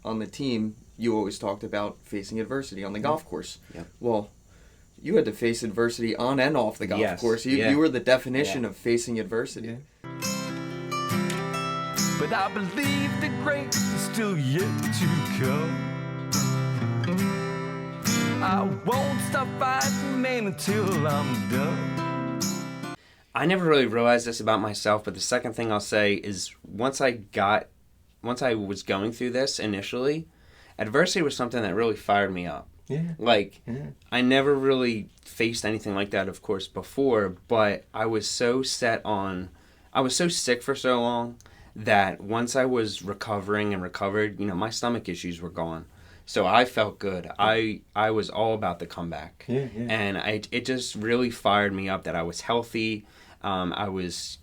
on the team, you always talked about facing adversity on the golf course. Yep. Well, you had to face adversity on and off the golf course. You were the definition of facing adversity. But I believe the great is still yet to come. I won't stop fighting, man, until I'm done. I never really realized this about myself, but the second thing I'll say is once I was going through this initially, adversity was something that really fired me up. I never really faced anything like that, of course, before, but I was so sick for so long that once I was recovering and recovered, my stomach issues were gone. So I felt good. I was all about the comeback. And it just really fired me up that I was healthy. I was,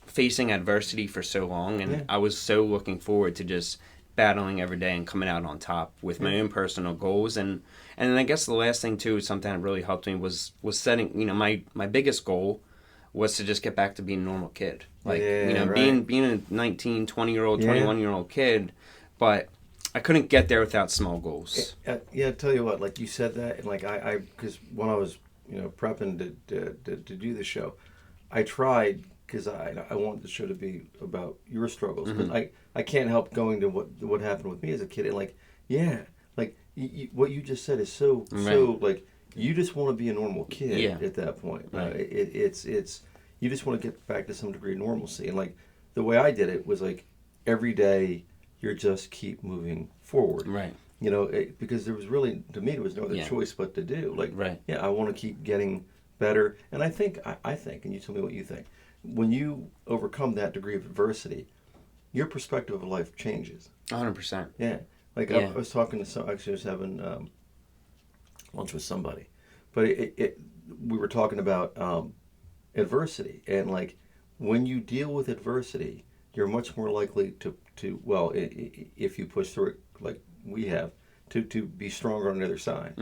facing adversity for so long, and I was so looking forward to just battling every day and coming out on top with my own personal goals. And then I guess the last thing too, something that really helped me was setting, my biggest goal was to just get back to being a normal kid. Being a 19, 20-year-old, 21-year-old kid, but I couldn't get there without small goals. I tell you what, like you said that, and like I because when I was, prepping to do the show, I tried, because I wanted the show to be about your struggles, but I can't help going to what happened with me as a kid, and what you just said is so like, you just want to be a normal kid at that point. It's you just want to get back to some degree of normalcy, and like the way I did it was like every day you're just keep moving forward. Because there was really, to me, there was no other choice but to do. I want to keep getting better, and I think, and you tell me what you think. When you overcome that degree of adversity, your perspective of life changes. 100%. Yeah. I was talking to actually I was having lunch with somebody, but we were talking about adversity, and like when you deal with adversity, you're much more likely to if you push through it like we have, to be stronger on the other side.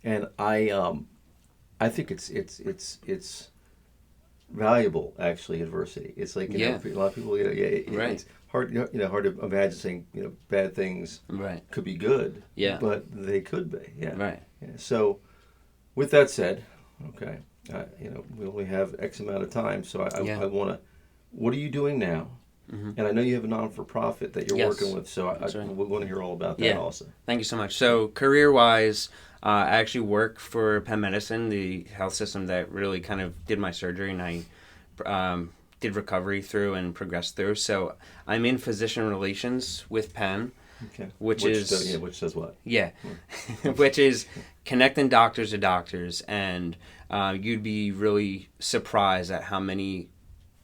And I think it's valuable, actually, adversity. It's like, a lot of people, it's hard, hard to imagine saying, bad things could be good, but they could be, So, with that said, okay, we only have X amount of time, so I want to, what are you doing now? And I know you have a non-for-profit that you're working with, so we want to hear all about that also. Thank you so much. So, career-wise, I actually work for Penn Medicine, the health system that really kind of did my surgery, and I did recovery through and progressed through. So, I'm in physician relations with Penn, which does what? Which is connecting doctors to doctors, and you'd be really surprised at how many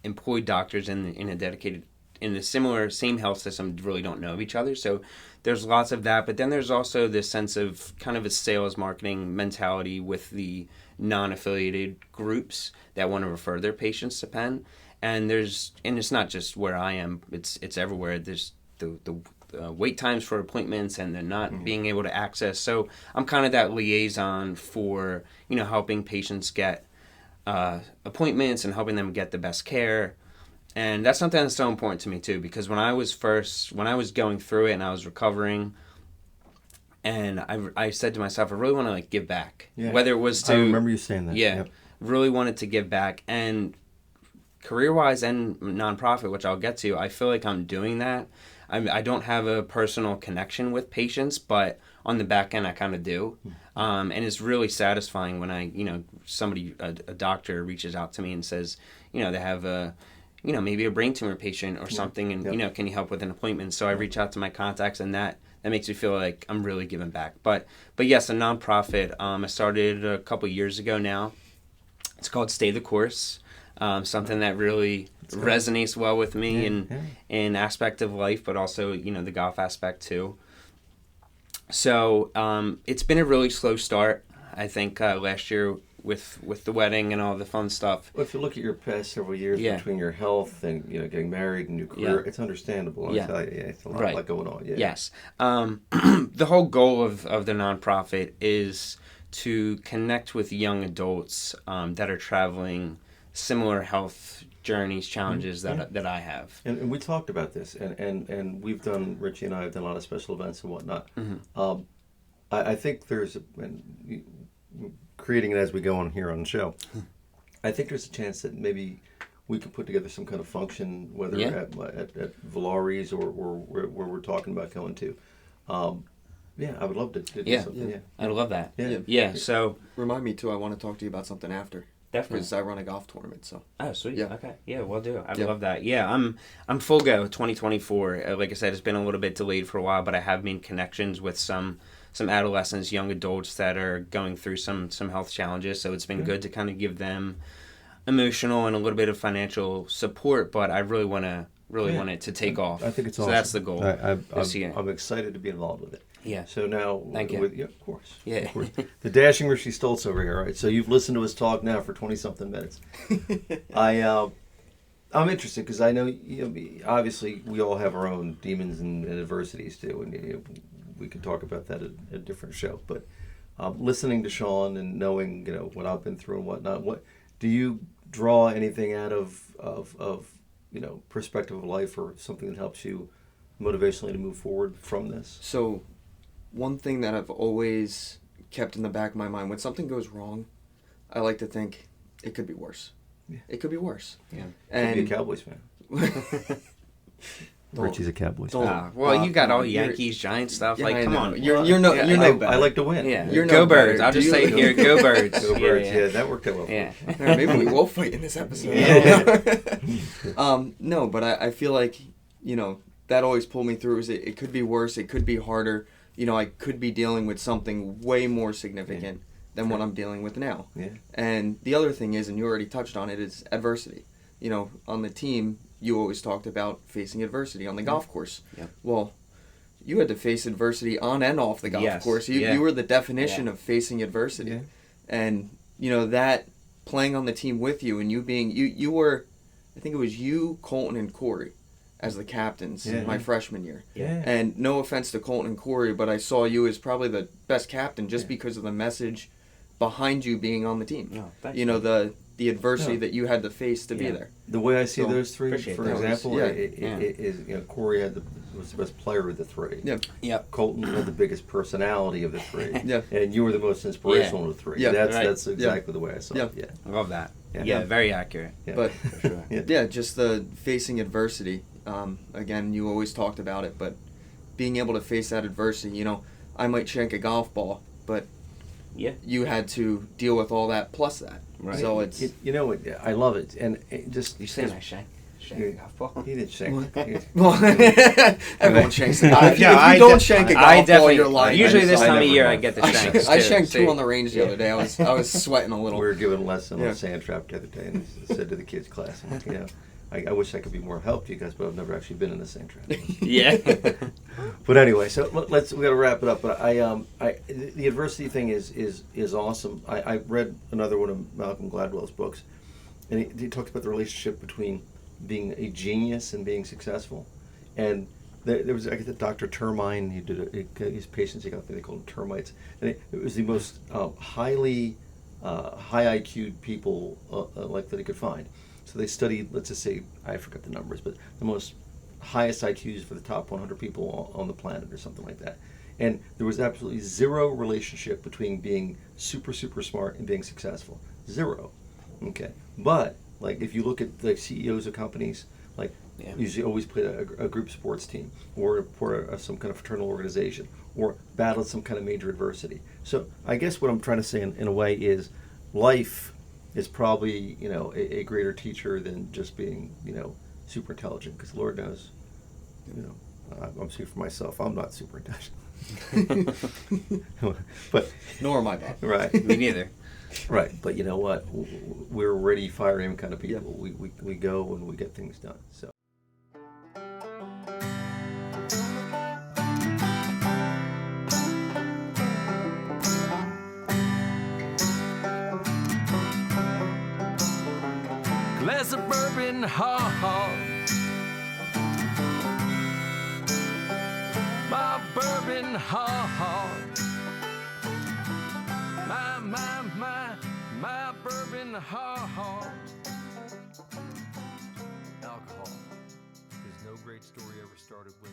employed doctors in the same health system really don't know of each other. So there's lots of that, but then there's also this sense of kind of a sales marketing mentality with the non-affiliated groups that want to refer their patients to Penn. And it's not just where I am, it's everywhere. There's the wait times for appointments, and they're not being able to access. So I'm kind of that liaison for, helping patients get appointments and helping them get the best care. And that's something that's so important to me too, because when I was going through it and I was recovering, and I said to myself, I really want to give back. Whether it was to, I remember you saying that. Really wanted to give back. And career-wise and nonprofit, which I'll get to, I feel like I'm doing that. I don't have a personal connection with patients, but on the back end I kind of do. And it's really satisfying when a doctor reaches out to me and says, they have maybe a brain tumor patient or something, and can you help with an appointment? So I reach out to my contacts, and that makes me feel like I'm really giving back. But yes, a nonprofit. I started a couple years ago now. It's called Stay the Course. Something that really resonates well with me in aspect of life, but also the golf aspect too. So it's been a really slow start. I think last year with the wedding and all the fun stuff. Well, if you look at your past several years between your health and getting married and new career, it's understandable. It's a lot going on. Yes. The whole goal of the nonprofit is to connect with young adults that are traveling similar health journeys, challenges that I have. And we talked about this, and we've done, Richie and I have done a lot of special events and whatnot. I think there's, creating it as we go on here on the show, I think there's a chance that maybe we could put together some kind of function, whether at Valari's or where we're talking about going to. I would love to do something. Yeah, I'd love that. Yeah. So remind me too. I want to talk to you about something after. Definitely. Because I run a golf tournament, so. Oh, sweet. Yeah. Okay. Yeah, we'll do. I love that. Yeah, I'm full go 2024. Like I said, it's been a little bit delayed for a while, but I have made connections with some adolescents, young adults that are going through some health challenges. So it's been good to kind of give them emotional and a little bit of financial support. But I really want it to take off. I think it's awesome. So that's the goal. I'm excited to be involved with it. Yeah. So now, thank you. Of course. Yeah. Of course. The dashing Richie Stoltz over here, right? So you've listened to us talk now for 20-something minutes. I'm interested because I know, obviously we all have our own demons and adversities too, and we can talk about that at a different show. But listening to Sean and knowing what I've been through and whatnot, what do you draw anything out of perspective of life or something that helps you motivationally to move forward from this? So, one thing that I've always kept in the back of my mind, when something goes wrong, I like to think it could be worse. Yeah. It could be worse. Yeah. And be a Cowboys fan. Richie's a Cowboys fan. Well, you got all Yankees, Giants stuff. Yeah, come on. You're no better. I like to win. Yeah. You're go no Birds. better. I'll just say it here. Go Birds. Go Birds. Yeah, that worked out well. Yeah. Maybe we will fight in this episode. Yeah. No, but I feel like, that always pulled me through. Is it could be worse. It could be harder. I could be dealing with something way more significant than what I'm dealing with now. Yeah. And the other thing is, and you already touched on it, is adversity. On the team, you always talked about facing adversity on the golf course. Yep. Well, you had to face adversity on and off the golf course. You were the definition of facing adversity. Yeah. And, that playing on the team with you and you being, you were, I think it was you, Colton, and Corey as the captains my freshman year. Yeah. And no offense to Colton and Corey, but I saw you as probably the best captain just because of the message behind you being on the team. No, thanks. The adversity that you had to face to be there. The way I see those three, for that. example, is Corey was the best player of the three. Yeah. Yep. Colton had the biggest personality of the three. Yeah. And you were the most inspirational of the three. Yeah. That's exactly the way I saw it. Yeah. I love that. Yeah. Yeah, very accurate. Yeah. But For sure. just the facing adversity. Again, you always talked about it, but being able to face that adversity, I might shank a golf ball, but you had to deal with all that plus that. Right. So it's I love it, and it just You saying I shank a golf ball? he didn't shank. well, everyone shanks a golf. If you I don't shank a golf ball, you're lying. Usually this I time of never year have. I get the shanks. I too. shanked two See? on the range the other day. I was sweating a little. We were given a lesson Yeah. on sand trap the other day, and I said to the kids' class, I wish I could be more help to you guys, but I've never actually been in a sand trap. Yeah. But anyway, so we got to wrap it up. But the adversity thing is awesome. I read another one of Malcolm Gladwell's books, and he talks about the relationship between being a genius and being successful. And there was Dr. Termine. He did his patients. He got they called them termites, and it was the most highly high IQ people like that he could find. So they studied, let's just say, I forgot the numbers, but the most highest IQs for the top 100 people on the planet or something like that. And there was absolutely zero relationship between being super, super smart and being successful. Zero. Okay. But, if you look at the CEOs of companies, usually always played a group sports team or for some kind of fraternal organization or battled some kind of major adversity. So I guess what I'm trying to say in a way is life is probably, a greater teacher than just being, super intelligent. Because Lord knows, I'm speaking for myself. I'm not super intelligent. But Nor am I, Bob. right, Me neither. right. But you know what? We're ready, fire aim kind of people. We go and we get things done. So. Glass of bourbon hard. My bourbon hard. My bourbon hard. great story ever started with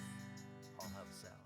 I'll have a salad.